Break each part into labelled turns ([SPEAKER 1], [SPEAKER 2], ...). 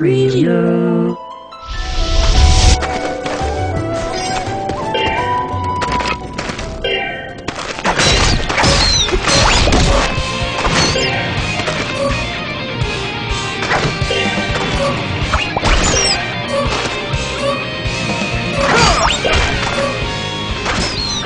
[SPEAKER 1] Review.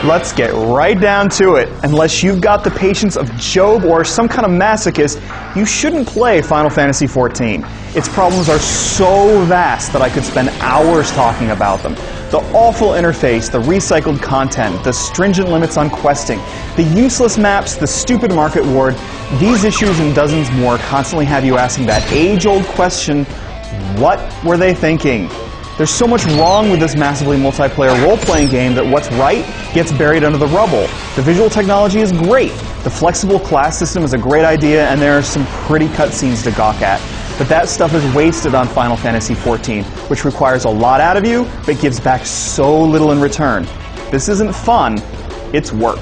[SPEAKER 2] Let's get right down to it. Unless you've got the patience of Job or some kind of masochist, you shouldn't play Final Fantasy XIV. Its problems are so vast that I could spend hours talking about them. The awful interface, the recycled content, the stringent limits on questing, the useless maps, the stupid market ward, these issues and dozens more constantly have you asking that age-old question, what were they thinking? There's so much wrong with this massively multiplayer role-playing game that what's right gets buried under the rubble. The visual technology is great, the flexible class system is a great idea, and there are some pretty cutscenes to gawk at. But that stuff is wasted on Final Fantasy XIV, which requires a lot out of you, but gives back so little in return. This isn't fun, it's work.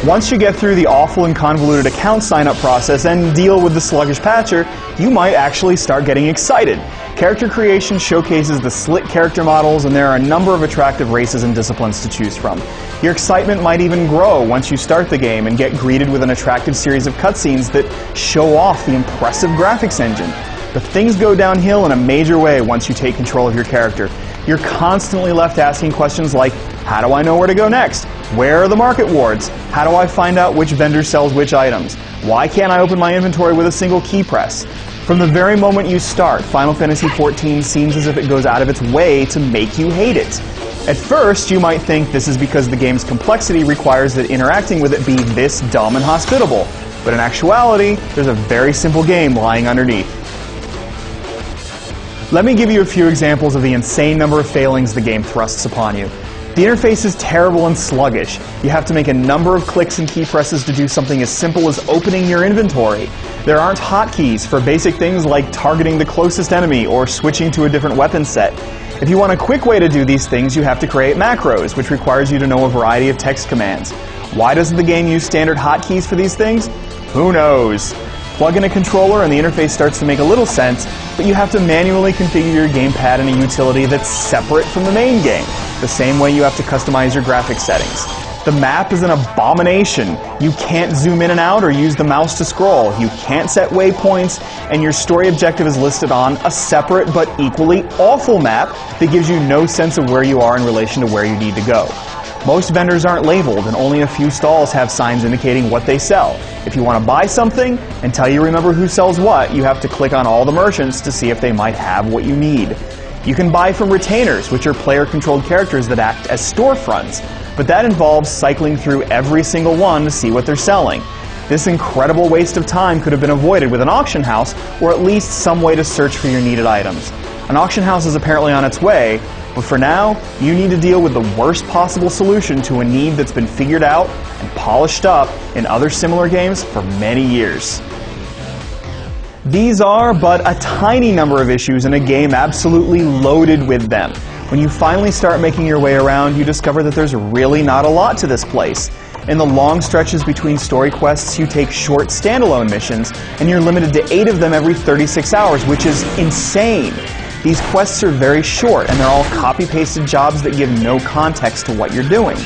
[SPEAKER 2] Once you get through the awful and convoluted account sign-up process and deal with the sluggish patcher, you might actually start getting excited. Character creation showcases the slick character models, and there are a number of attractive races and disciplines to choose from. Your excitement might even grow once you start the game and get greeted with an attractive series of cutscenes that show off the impressive graphics engine. But things go downhill in a major way once you take control of your character. You're constantly left asking questions like, how do I know where to go next? Where are the market wards? How do I find out which vendor sells which items? Why can't I open my inventory with a single key press? From the very moment you start, Final Fantasy XIV seems as if it goes out of its way to make you hate it. At first, you might think this is because the game's complexity requires that interacting with it be this dumb and hospitable. But in actuality, there's a very simple game lying underneath. Let me give you a few examples of the insane number of failings the game thrusts upon you. The interface is terrible and sluggish. You have to make a number of clicks and key presses to do something as simple as opening your inventory. There aren't hotkeys for basic things like targeting the closest enemy or switching to a different weapon set. If you want a quick way to do these things, you have to create macros, which requires you to know a variety of text commands. Why doesn't the game use standard hotkeys for these things? Who knows? Plug in a controller and the interface starts to make a little sense, but you have to manually configure your gamepad in a utility that's separate from the main game, the same way you have to customize your graphics settings. The map is an abomination. You can't zoom in and out or use the mouse to scroll. You can't set waypoints, and your story objective is listed on a separate but equally awful map that gives you no sense of where you are in relation to where you need to go. Most vendors aren't labeled, and only a few stalls have signs indicating what they sell. If you want to buy something, until you remember who sells what, you have to click on all the merchants to see if they might have what you need. You can buy from retainers, which are player-controlled characters that act as storefronts, but that involves cycling through every single one to see what they're selling. This incredible waste of time could have been avoided with an auction house, or at least some way to search for your needed items. An auction house is apparently on its way, but for now, you need to deal with the worst possible solution to a need that's been figured out and polished up in other similar games for many years. These are but a tiny number of issues in a game absolutely loaded with them. When you finally start making your way around, you discover that there's really not a lot to this place. In the long stretches between story quests, you take short standalone missions, and you're limited to 8 of them every 36 hours, which is insane. These quests are very short, and they're all copy-pasted jobs that give no context to what you're doing.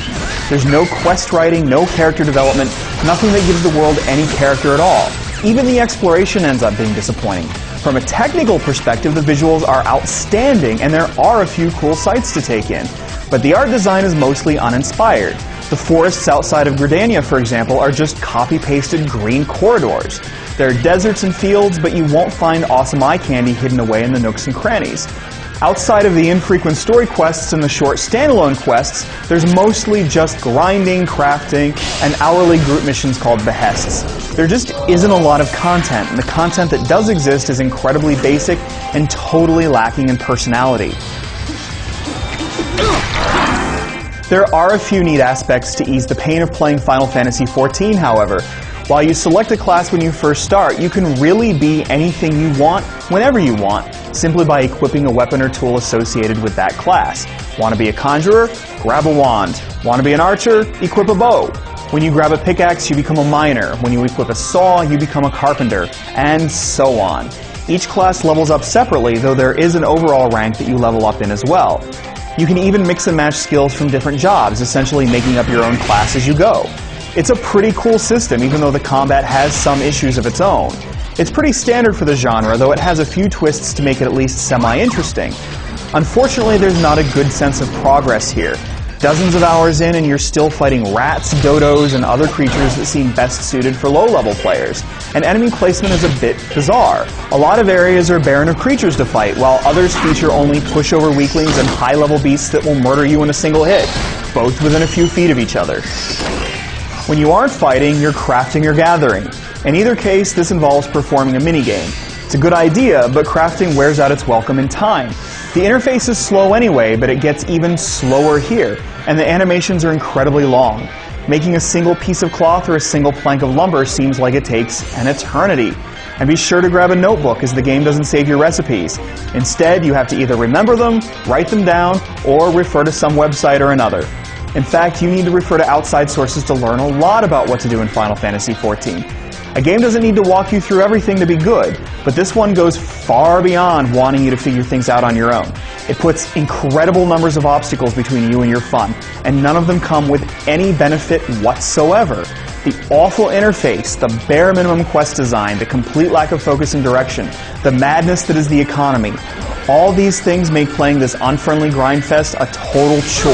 [SPEAKER 2] There's no quest writing, no character development, nothing that gives the world any character at all. Even the exploration ends up being disappointing. From a technical perspective, the visuals are outstanding, and there are a few cool sights to take in. But the art design is mostly uninspired. The forests outside of Gridania, for example, are just copy-pasted green corridors. There are deserts and fields, but you won't find awesome eye candy hidden away in the nooks and crannies. Outside of the infrequent story quests and the short standalone quests, there's mostly just grinding, crafting, and hourly group missions called behests. There just isn't a lot of content, and the content that does exist is incredibly basic and totally lacking in personality. There are a few neat aspects to ease the pain of playing Final Fantasy XIV, however. While you select a class when you first start, you can really be anything you want, whenever you want, simply by equipping a weapon or tool associated with that class. Want to be a conjurer? Grab a wand. Want to be an archer? Equip a bow. When you grab a pickaxe, you become a miner. When you equip a saw, you become a carpenter. And so on. Each class levels up separately, though there is an overall rank that you level up in as well. You can even mix and match skills from different jobs, essentially making up your own class as you go. It's a pretty cool system, even though the combat has some issues of its own. It's pretty standard for the genre, though it has a few twists to make it at least semi-interesting. Unfortunately, there's not a good sense of progress here. Dozens of hours in and you're still fighting rats, dodos, and other creatures that seem best suited for low-level players. And enemy placement is a bit bizarre. A lot of areas are barren of creatures to fight, while others feature only pushover weaklings and high-level beasts that will murder you in a single hit, both within a few feet of each other. When you aren't fighting, you're crafting or gathering. In either case, this involves performing a minigame. It's a good idea, but crafting wears out its welcome in time. The interface is slow anyway, but it gets even slower here, and the animations are incredibly long. Making a single piece of cloth or a single plank of lumber seems like it takes an eternity. And be sure to grab a notebook, as the game doesn't save your recipes. Instead, you have to either remember them, write them down, or refer to some website or another. In fact, you need to refer to outside sources to learn a lot about what to do in Final Fantasy XIV. A game doesn't need to walk you through everything to be good, but this one goes far beyond wanting you to figure things out on your own. It puts incredible numbers of obstacles between you and your fun, and none of them come with any benefit whatsoever. The awful interface, the bare minimum quest design, the complete lack of focus and direction, the madness that is the economy, all these things make playing this unfriendly grindfest a total chore.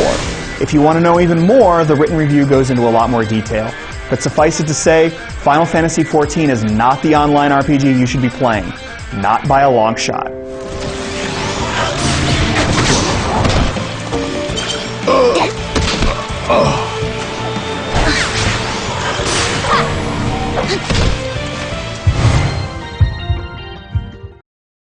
[SPEAKER 2] If you want to know even more, the written review goes into a lot more detail. But suffice it to say, Final Fantasy XIV is not the online RPG you should be playing. Not by a long shot.
[SPEAKER 1] Oh.